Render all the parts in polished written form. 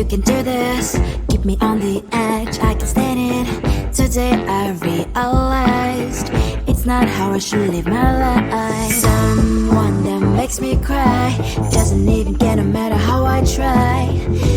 you can do this. Keep me on the edge, I can stand it. Today I realized it's not how I should live my life. Someone that makes me cry doesn't even get no matter how I try.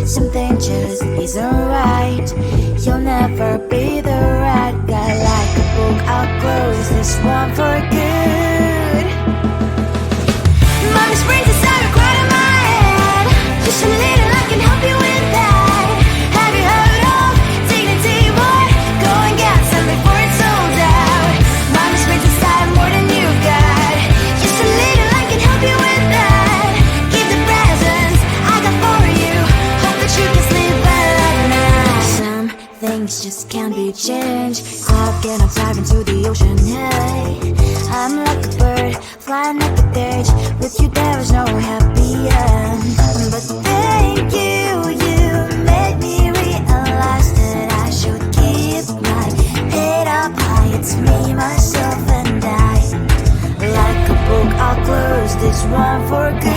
Something just isn't right. You'll never be the right guy. Like a book, I'll close this one for good. Mommy springs inside a cry in my head. Just a little, I can help you with that. Have you heard of dignity, boy? Go and get some before it's sold out. Mommy springs inside more than you've got. Just a little, I can help you with that. Give the presents I got for you. Hope that you can sleep well at night. Some things just can't be changed. How can I dive into the ocean? Hey, I'm like a bird flying like a cage. With you there is no happy end. But thank you, you made me realize that I should keep my head up high. It's me, myself and I. Like a book, I'll close this one for good.